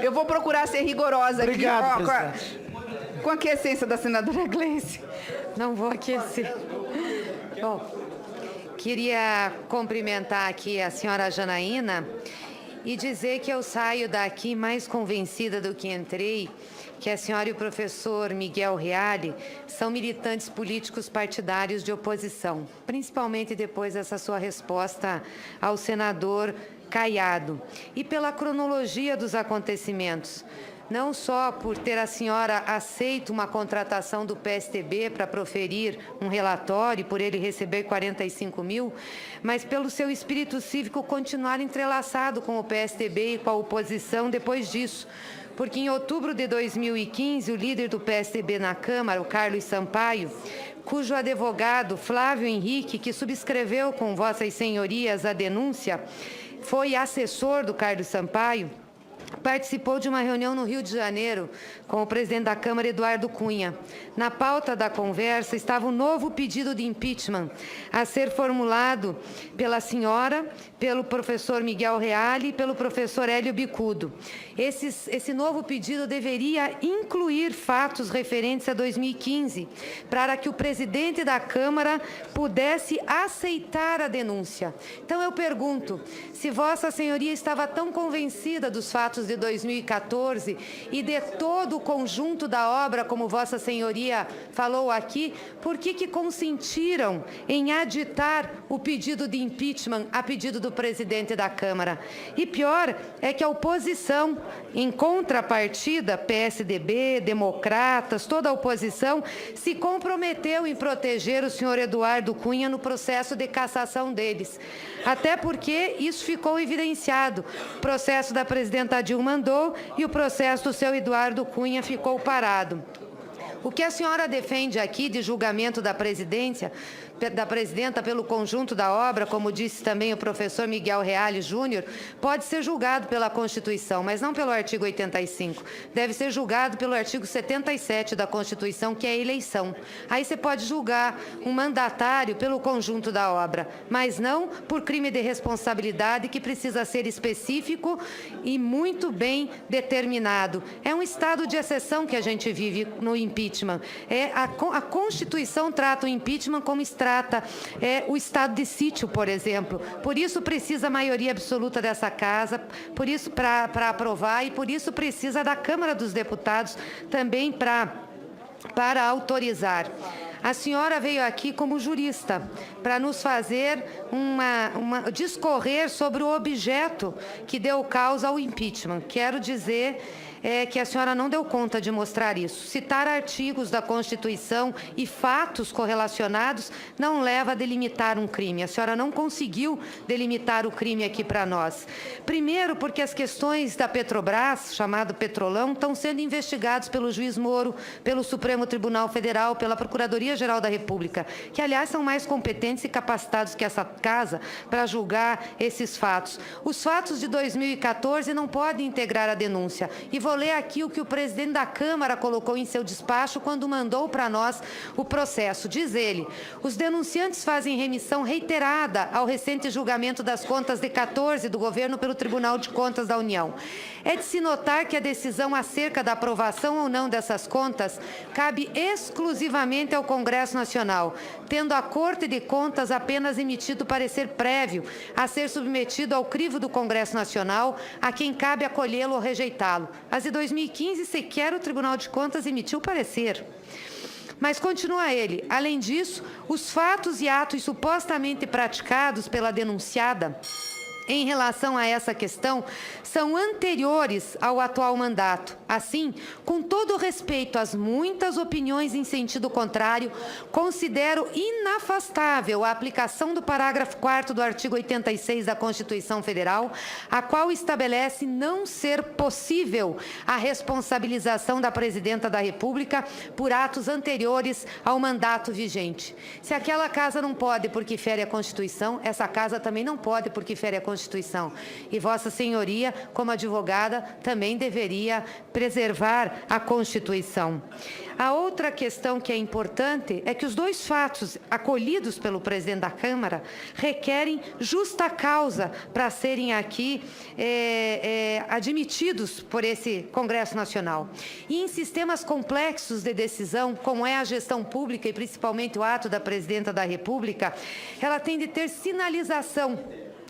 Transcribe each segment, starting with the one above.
Eu vou procurar ser rigorosa aqui. Obrigado, Ó, presidente. com a aquiescência da senadora Gleice. Não vou aquecer. Bom, queria cumprimentar aqui a senhora Janaína e dizer que eu saio daqui mais convencida do que entrei, que a senhora e o professor Miguel Reale são militantes políticos partidários de oposição, principalmente depois dessa sua resposta ao senador Caiado. E pela cronologia dos acontecimentos, não só por ter a senhora aceito uma contratação do PSDB para proferir um relatório e por ele receber 45 mil, mas pelo seu espírito cívico continuar entrelaçado com o PSDB e com a oposição depois disso. Porque em outubro de 2015, o líder do PSDB na Câmara, o Carlos Sampaio, cujo advogado Flávio Henrique, que subscreveu com vossas senhorias a denúncia, foi assessor do Carlos Sampaio, participou de uma reunião no Rio de Janeiro com o presidente da Câmara, Eduardo Cunha. Na pauta da conversa estava um novo pedido de impeachment a ser formulado pela senhora, pelo professor Miguel Reale e pelo professor Hélio Bicudo. Esse novo pedido deveria incluir fatos referentes a 2015, para que o presidente da Câmara pudesse aceitar a denúncia. Então, eu pergunto, se Vossa Senhoria estava tão convencida dos fatos de 2014 e de todo o conjunto da obra, como Vossa Senhoria falou aqui, por que consentiram em aditar o pedido de impeachment a pedido do presidente da Câmara? E pior é que a oposição, em contrapartida, PSDB, democratas, toda a oposição, se comprometeu em proteger o senhor Eduardo Cunha no processo de cassação deles. Até porque isso ficou evidenciado. O processo da presidenta Dilma andou e o processo do seu Eduardo Cunha ficou parado. O que a senhora defende aqui de julgamento da presidenta pelo conjunto da obra, como disse também o professor Miguel Reale Júnior, pode ser julgado pela Constituição, mas não pelo artigo 85. Deve ser julgado pelo artigo 77 da Constituição, que é a eleição. Aí você pode julgar um mandatário pelo conjunto da obra, mas não por crime de responsabilidade, que precisa ser específico e muito bem determinado. É um estado de exceção que a gente vive no impeachment. A Constituição trata o impeachment como o estado de sítio, por exemplo. Por isso precisa a maioria absoluta dessa casa, por isso para aprovar, e por isso precisa da Câmara dos Deputados também para autorizar. A senhora veio aqui como jurista para nos fazer discorrer sobre o objeto que deu causa ao impeachment. Quero dizer que a senhora não deu conta de mostrar isso. Citar artigos da Constituição e fatos correlacionados não leva a delimitar um crime. A senhora não conseguiu delimitar o crime aqui para nós. Primeiro, porque as questões da Petrobras, chamado Petrolão, estão sendo investigados pelo juiz Moro, pelo Supremo Tribunal Federal, pela Procuradoria-Geral da República, que, aliás, são mais competentes e capacitados que essa casa para julgar esses fatos. Os fatos de 2014 não podem integrar a denúncia. E vou ler aqui o que o presidente da Câmara colocou em seu despacho quando mandou para nós o processo. Diz ele: os denunciantes fazem remissão reiterada ao recente julgamento das contas de 14 do governo pelo Tribunal de Contas da União. É de se notar que a decisão acerca da aprovação ou não dessas contas cabe exclusivamente ao Congresso Nacional, tendo a Corte de Contas apenas emitido parecer prévio a ser submetido ao crivo do Congresso Nacional, a quem cabe acolhê-lo ou rejeitá-lo. As de 2015, sequer o Tribunal de Contas emitiu parecer. Mas continua ele: além disso, os fatos e atos supostamente praticados pela denunciada em relação a essa questão são anteriores ao atual mandato. Assim, com todo o respeito às muitas opiniões em sentido contrário, considero inafastável a aplicação do parágrafo 4º do artigo 86 da Constituição Federal, a qual estabelece não ser possível a responsabilização da Presidenta da República por atos anteriores ao mandato vigente. Se aquela casa não pode porque fere a Constituição, essa casa também não pode porque fere a Constituição. Constituição. E Vossa Senhoria, como advogada, também deveria preservar a Constituição. A outra questão que é importante é que os dois fatos acolhidos pelo presidente da Câmara requerem justa causa para serem aqui admitidos por esse Congresso Nacional. E em sistemas complexos de decisão, como é a gestão pública e principalmente o ato da Presidenta da República, ela tem de ter sinalização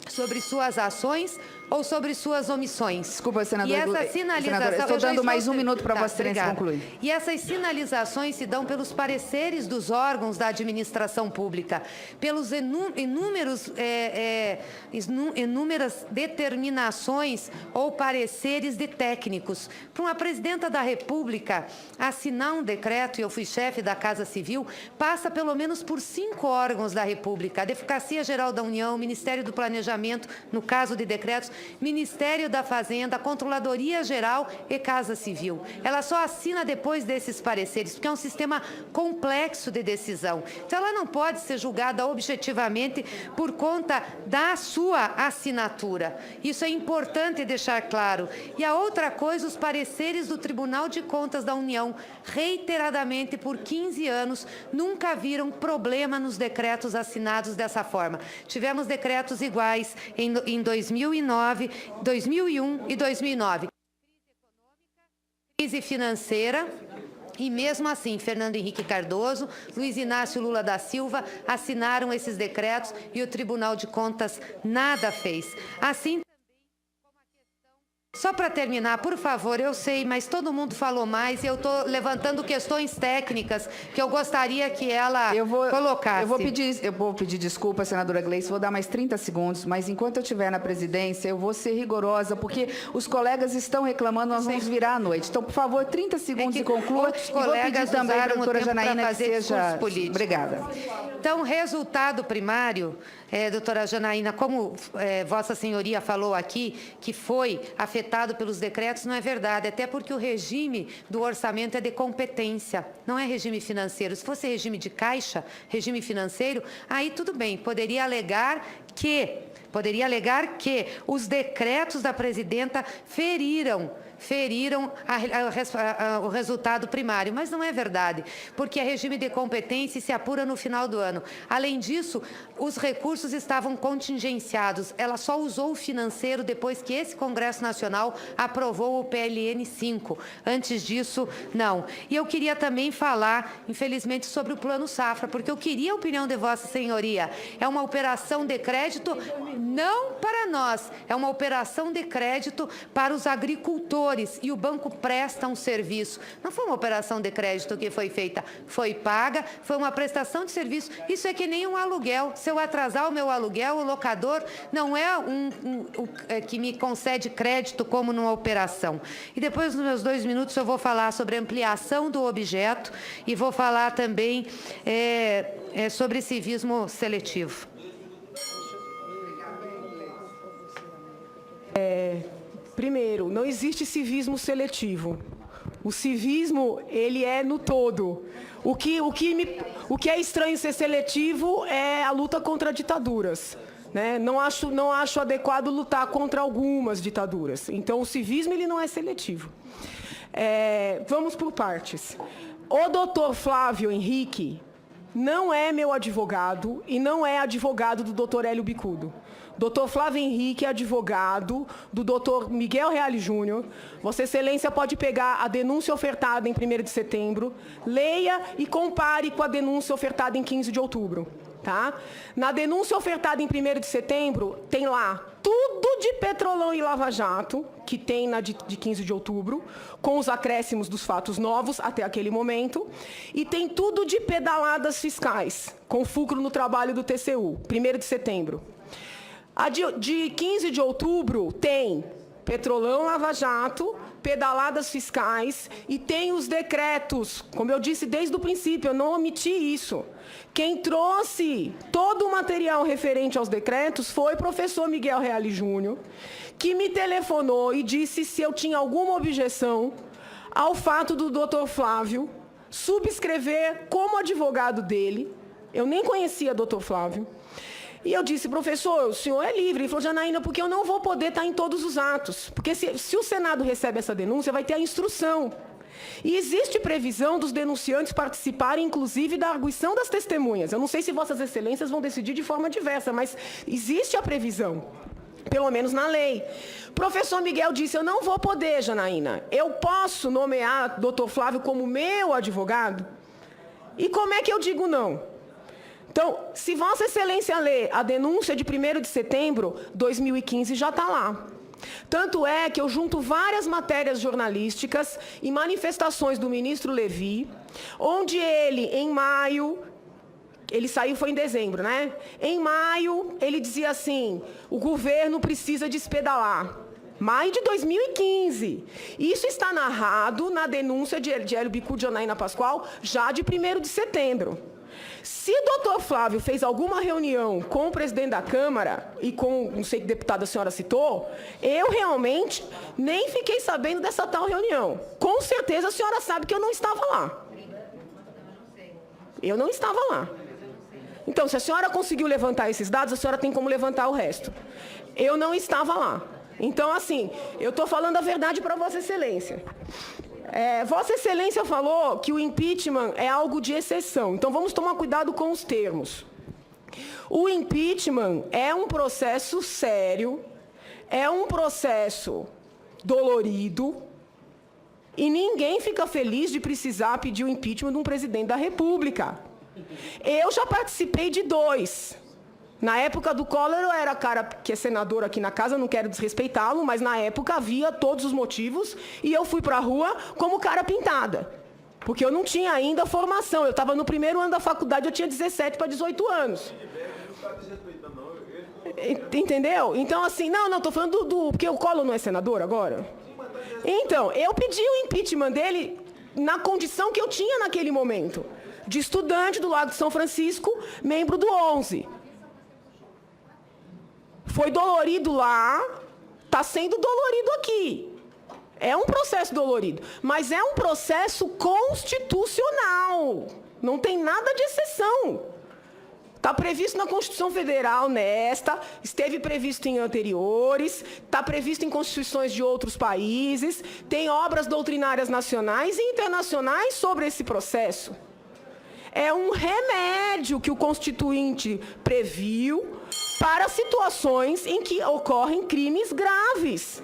sobre suas ações ou sobre suas omissões. Desculpa, senadora. E essa sinalização... Senadora, estou dando mais um minuto para Vossa Excelência concluir. E essas sinalizações se dão pelos pareceres dos órgãos da administração pública, pelos inúmeras determinações ou pareceres de técnicos. Para uma Presidenta da República assinar um decreto, e eu fui chefe da Casa Civil, passa pelo menos por 5 órgãos da República: a Advocacia Geral da União, o Ministério do Planejamento, no caso de decretos, Ministério da Fazenda, Controladoria Geral e Casa Civil. Ela só assina depois desses pareceres, porque é um sistema complexo de decisão. Então, ela não pode ser julgada objetivamente por conta da sua assinatura. Isso é importante deixar claro. E a outra coisa, os pareceres do Tribunal de Contas da União, reiteradamente por 15 anos, nunca viram problema nos decretos assinados dessa forma. Tivemos decretos iguais em 2009, 2001 e 2009. Crise financeira. E mesmo assim, Fernando Henrique Cardoso, Luiz Inácio Lula da Silva assinaram esses decretos e o Tribunal de Contas nada fez. Assim, só para terminar, por favor, eu sei, mas todo mundo falou mais e eu estou levantando questões técnicas que eu gostaria que ela colocasse. Eu vou pedir desculpa, senadora Gleice, vou dar mais 30 segundos, mas enquanto eu estiver na presidência, eu vou ser rigorosa, porque os colegas estão reclamando, nós vamos virar à noite. Então, por favor, 30 segundos e conclua. Outros e vou pedir também para a doutora Janaína que seja... Obrigada. Então, resultado primário, doutora Janaína, como Vossa Senhoria falou aqui, que foi afetado pelos decretos, não é verdade, até porque o regime do orçamento é de competência, não é regime financeiro. Se fosse regime de caixa, regime financeiro, aí tudo bem, poderia alegar que os decretos da Presidenta feriram o resultado primário, mas não é verdade, porque é regime de competência e se apura no final do ano. Além disso, os recursos estavam contingenciados, ela só usou o financeiro depois que esse Congresso Nacional aprovou o PLN 5. Antes disso, não. E eu queria também falar, infelizmente, sobre o Plano Safra, porque eu queria a opinião de Vossa Senhoria. É uma operação de crédito não para nós, é uma operação de crédito para os agricultores, e o banco presta um serviço. Não foi uma operação de crédito que foi feita, foi paga, foi uma prestação de serviço. Isso é que nem um aluguel. Se eu atrasar o meu aluguel, o locador não é que me concede crédito como numa operação. E depois, nos meus 2 minutos, eu vou falar sobre a ampliação do objeto e vou falar também sobre civismo seletivo. Primeiro, não existe civismo seletivo. O civismo, ele é no todo. O que é estranho ser seletivo é a luta contra ditaduras, né? Não acho adequado lutar contra algumas ditaduras. Então, o civismo, ele não é seletivo. Vamos por partes. O doutor Flávio Henrique não é meu advogado e não é advogado do doutor Hélio Bicudo. Dr. Flávio Henrique é advogado do Dr. Miguel Reale Júnior. Vossa Excelência pode pegar a denúncia ofertada em 1º de setembro, leia e compare com a denúncia ofertada em 15 de outubro. Tá? Na denúncia ofertada em 1º de setembro, tem lá tudo de Petrolão e Lava Jato, que tem na de 15 de outubro, com os acréscimos dos fatos novos até aquele momento, e tem tudo de pedaladas fiscais, com fulcro no trabalho do TCU, 1º de setembro. A de 15 de outubro tem Petrolão, Lava Jato, pedaladas fiscais e tem os decretos. Como eu disse desde o princípio, eu não omiti isso. Quem trouxe todo o material referente aos decretos foi o professor Miguel Reale Júnior, que me telefonou e disse se eu tinha alguma objeção ao fato do doutor Flávio subscrever como advogado dele. Eu nem conhecia o doutor Flávio. E eu disse, professor, o senhor é livre. Ele falou, Janaína, porque eu não vou poder estar em todos os atos. Porque se o Senado recebe essa denúncia, vai ter a instrução. E existe previsão dos denunciantes participarem, inclusive, da arguição das testemunhas. Eu não sei se vossas excelências vão decidir de forma diversa, mas existe a previsão, pelo menos na lei. O professor Miguel disse, eu não vou poder, Janaína. Eu posso nomear doutor Flávio como meu advogado? E como é que eu digo não? Então, se Vossa Excelência lê a denúncia de 1º de setembro de 2015, já está lá. Tanto é que eu junto várias matérias jornalísticas e manifestações do ministro Levi, onde ele, em maio, ele saiu foi em dezembro, né? Em maio, ele dizia assim, o governo precisa despedalar. Maio de 2015. Isso está narrado na denúncia de Hélio Bicudo e Janaína Pascoal, já de 1º de setembro. Se o doutor Flávio fez alguma reunião com o presidente da Câmara e com, não sei que deputado a senhora citou, eu realmente nem fiquei sabendo dessa tal reunião. Com certeza a senhora sabe que eu não estava lá. Eu não estava lá. Então, se a senhora conseguiu levantar esses dados, a senhora tem como levantar o resto. Eu não estava lá. Então, assim, eu estou falando a verdade para Vossa Excelência. Vossa Excelência falou que o impeachment é algo de exceção. Então, vamos tomar cuidado com os termos. O impeachment é um processo sério, é um processo dolorido, e ninguém fica feliz de precisar pedir o impeachment de um presidente da República. Eu já participei de 2. Na época do Collor, eu era cara que é senador aqui na casa, não quero desrespeitá-lo, mas na época havia todos os motivos e eu fui para a rua como cara pintada. Porque eu não tinha ainda formação. Eu estava no 1º ano da faculdade, eu tinha 17 para 18 anos. Entendeu? Então, assim, não, estou falando porque o Collor não é senador agora. Então, eu pedi o impeachment dele na condição que eu tinha naquele momento. De estudante do Lago de São Francisco, membro do 11. Foi dolorido lá, está sendo dolorido aqui. É um processo dolorido, mas é um processo constitucional. Não tem nada de exceção. Está previsto na Constituição Federal nesta, esteve previsto em anteriores, está previsto em constituições de outros países, tem obras doutrinárias nacionais e internacionais sobre esse processo. É um remédio que o Constituinte previu para situações em que ocorrem crimes graves.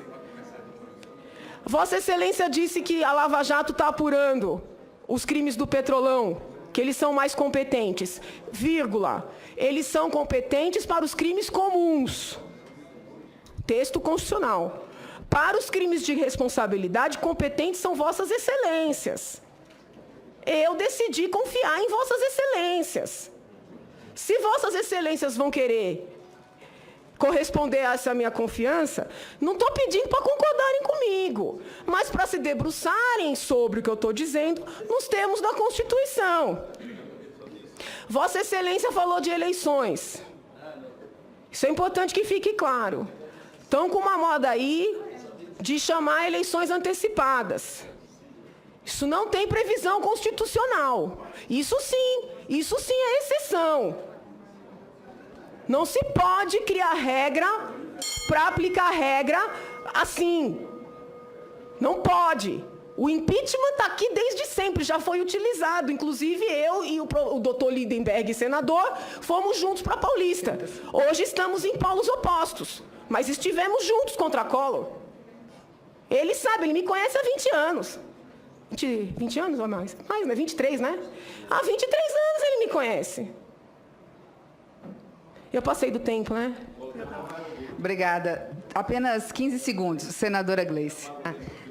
Vossa Excelência disse que a Lava Jato está apurando os crimes do Petrolão, que eles são mais competentes. Vírgula. Eles são competentes para os crimes comuns. Texto constitucional. Para os crimes de responsabilidade, competentes são Vossas Excelências. Eu decidi confiar em Vossas Excelências. Se Vossas Excelências vão querer corresponder a essa minha confiança, não estou pedindo para concordarem comigo, mas para se debruçarem sobre o que eu estou dizendo nos termos da Constituição. Vossa Excelência falou de eleições. Isso é importante que fique claro. Estão com uma moda aí de chamar eleições antecipadas. Isso não tem previsão constitucional. Isso sim é exceção. Não se pode criar regra para aplicar regra assim. Não pode. O impeachment está aqui desde sempre, já foi utilizado. Inclusive, eu e o doutor Lindenberg, senador, fomos juntos para a Paulista. Hoje estamos em polos opostos, mas estivemos juntos contra a Collor. Ele sabe, ele me conhece há 20 anos. 20 anos ou mais? Mais, né? 23, né? Há 23 anos ele me conhece. Eu passei do tempo, né? Obrigada. Apenas 15 segundos, senadora Gleice.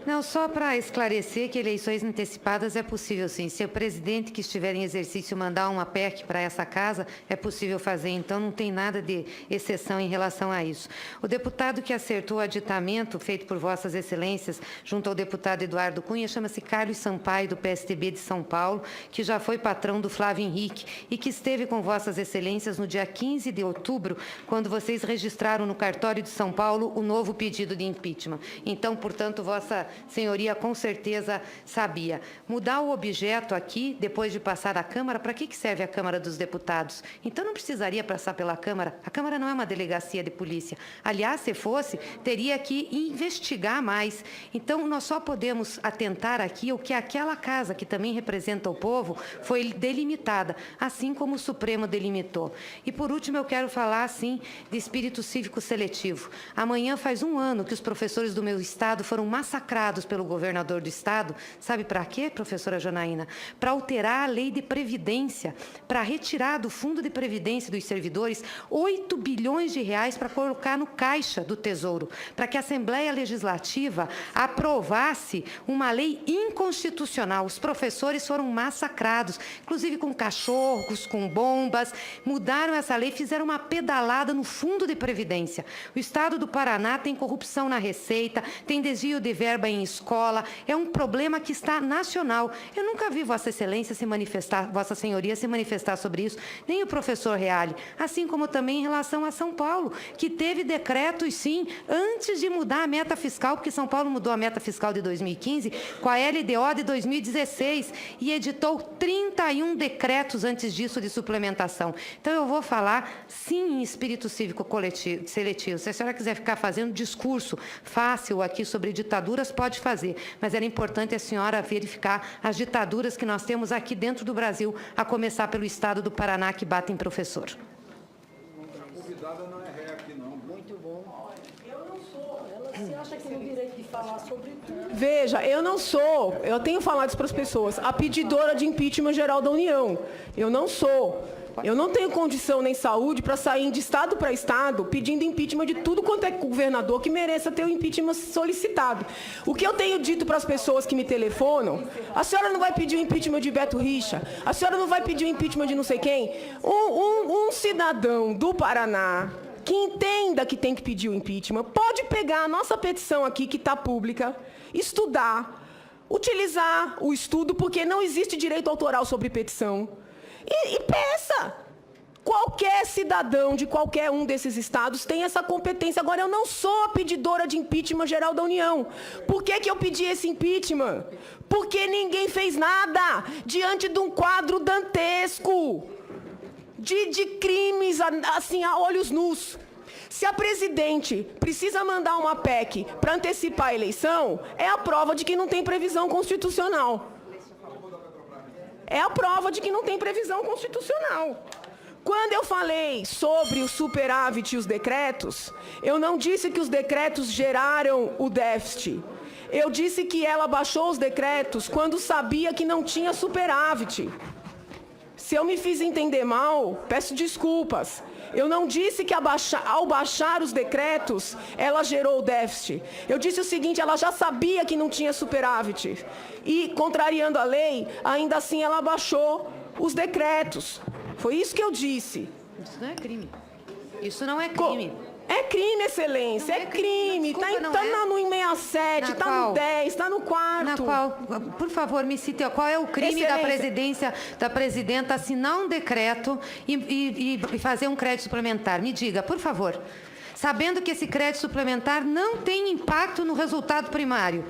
Não, só para esclarecer que eleições antecipadas é possível, sim. Se o presidente que estiver em exercício mandar uma PEC para essa casa, é possível fazer. Então, não tem nada de exceção em relação a isso. O deputado que acertou o aditamento feito por Vossas Excelências, junto ao deputado Eduardo Cunha, chama-se Carlos Sampaio, do PSDB de São Paulo, que já foi patrão do Flávio Henrique e que esteve com Vossas Excelências no dia 15 de outubro, quando vocês registraram no cartório de São Paulo o novo pedido de impeachment. Então, portanto, Vossa senhoria com certeza sabia. Mudar o objeto aqui, depois de passar a Câmara, para que serve a Câmara dos Deputados? Então, não precisaria passar pela Câmara. A Câmara não é uma delegacia de polícia. Aliás, se fosse, teria que investigar mais. Então, nós só podemos atentar aqui o que aquela casa, que também representa o povo, foi delimitada, assim como o Supremo delimitou. E, por último, eu quero falar, sim, de espírito cívico seletivo. Amanhã faz um ano que os professores do meu estado foram massacrados pelo governador do estado. Sabe para quê, professora Janaína? Para alterar a lei de previdência, para retirar do fundo de previdência dos servidores 8 bilhões de reais para colocar no caixa do Tesouro, para que a Assembleia Legislativa aprovasse uma lei inconstitucional. Os professores foram massacrados, inclusive com cachorros, com bombas. Mudaram essa lei, fizeram uma pedalada no fundo de previdência. O estado do Paraná tem corrupção na Receita, tem desvio de verba em escola, é um problema que está nacional. Eu nunca vi Vossa Excelência se manifestar, Vossa Senhoria se manifestar sobre isso, nem o professor Reale, assim como também em relação a São Paulo, que teve decretos, sim, antes de mudar a meta fiscal, porque São Paulo mudou a meta fiscal de 2015 com a LDO de 2016 e editou 31 decretos antes disso de suplementação. Então, eu vou falar, sim, em espírito cívico coletivo, seletivo. Se a senhora quiser ficar fazendo discurso fácil aqui sobre ditaduras, pode fazer, mas era importante a senhora verificar as ditaduras que nós temos aqui dentro do Brasil, a começar pelo estado do Paraná, que bate em professor. A convidada não é ré aqui, não. Muito bom. Eu não sou. Ela se acha que tem o direito de falar sobre tudo. Veja, eu não sou, eu tenho falado isso para as pessoas, a pedidora de impeachment geral da União. Eu não sou. Eu não tenho condição nem saúde para sair de estado para estado pedindo impeachment de tudo quanto é governador que mereça ter o impeachment solicitado. O que eu tenho dito para as pessoas que me telefonam, a senhora não vai pedir o impeachment de Beto Richa, a senhora não vai pedir o impeachment de não sei quem. Um cidadão do Paraná que entenda que tem que pedir o impeachment pode pegar a nossa petição aqui, que está pública, estudar, utilizar o estudo, porque não existe direito autoral sobre petição. E peça. Qualquer cidadão de qualquer um desses estados tem essa competência. Agora, eu não sou a pedidora de impeachment geral da União. Por que eu pedi esse impeachment? Porque ninguém fez nada diante de um quadro dantesco de crimes, assim, a olhos nus. Se a presidente precisa mandar uma PEC para antecipar a eleição, é a prova de que não tem previsão constitucional. É a prova de que não tem previsão constitucional. Quando eu falei sobre o superávit e os decretos, eu não disse que os decretos geraram o déficit. Eu disse que ela baixou os decretos quando sabia que não tinha superávit. Se eu me fiz entender mal, peço desculpas. Eu não disse que ao baixar os decretos, ela gerou o déficit. Eu disse o seguinte, ela já sabia que não tinha superávit. E, contrariando a lei, ainda assim ela baixou os decretos. Foi isso que eu disse. Isso não é crime. Isso não é crime. É crime, Excelência, é crime. Está no 167, está no 10, está no 4. Na qual, por favor, me cite qual é o crime da presidenta assinar um decreto e fazer um crédito suplementar. Me diga, por favor. Sabendo que esse crédito suplementar não tem impacto no resultado primário,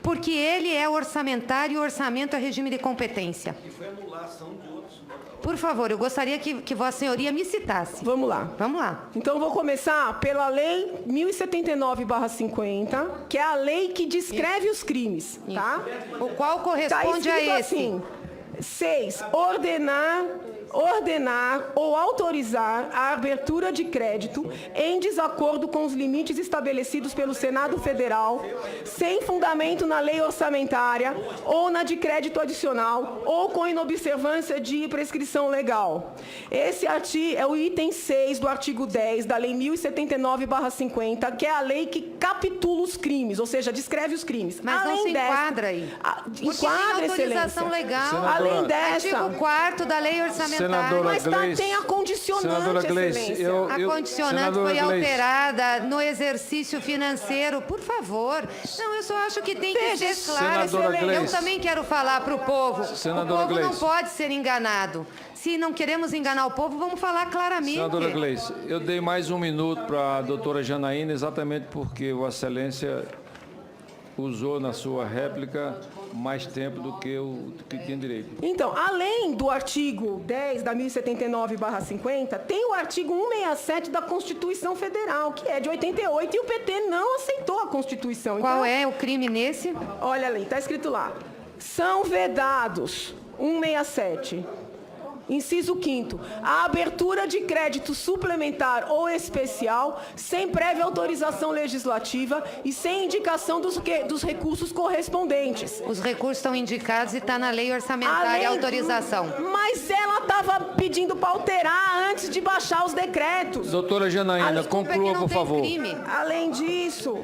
porque ele é orçamentário e o orçamento é regime de competência. E foi anulação de outros. Por favor, eu gostaria que Vossa Senhoria me citasse. Vamos lá. Vamos lá. Então, eu vou começar pela Lei 1079/50, que é a lei que descreve os crimes, tá? O qual corresponde tá a esse? Assim, 6. Ordenar ou autorizar a abertura de crédito em desacordo com os limites estabelecidos pelo Senado Federal, sem fundamento na lei orçamentária ou na de crédito adicional, ou com inobservância de prescrição legal. Esse é o item 6 do artigo 10 da Lei 1079/50, que é a lei que capitula os crimes, ou seja, descreve os crimes. Mas além não se dessa, enquadra aí. Enquadra, autorização Excelência. legal. Senadora, Além dessa... Artigo 4º da lei orçamentária. Mas tem a condicionante, Excelência. A condicionante foi alterada no exercício financeiro. Por favor. Não, eu só acho que tem que ser claro. Eu também quero falar para o povo. O povo não pode ser enganado. Se não queremos enganar o povo, vamos falar claramente. Senadora Gleice, eu dei mais um minuto para a doutora Janaína, exatamente porque Vossa Excelência usou na sua réplica mais tempo do que o que tinha direito. Então, além do artigo 10 da 1079/50, tem o artigo 167 da Constituição Federal, que é de 88, e o PT não aceitou a Constituição. Qual Então, é o crime nesse? olha ali, está escrito lá. São vedados, 167. Inciso 5º, a abertura de crédito suplementar ou especial sem prévia autorização legislativa e sem indicação dos recursos correspondentes. Os recursos estão indicados e está na lei orçamentária a autorização. Mas ela estava pedindo para alterar antes de baixar os decretos. Doutora Janaína, Desculpa, é que conclua, não por tem favor. crime. Além disso,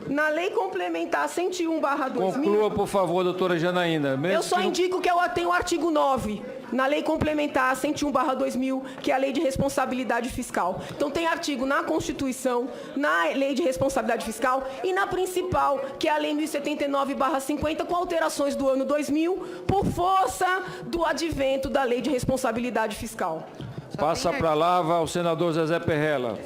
na Lei Complementar 101/2000... Conclua, por favor, doutora Janaína. Mesmo Eu só que não- indico que eu tenho o artigo 9, na Lei Complementar 101/2000, que é a Lei de Responsabilidade Fiscal. Então, tem artigo na Constituição, na Lei de Responsabilidade Fiscal e na principal, que é a Lei 1079/50, com alterações do ano 2000, por força do advento da Lei de Responsabilidade Fiscal. Passa a palavra ao senador Zezé Perrella.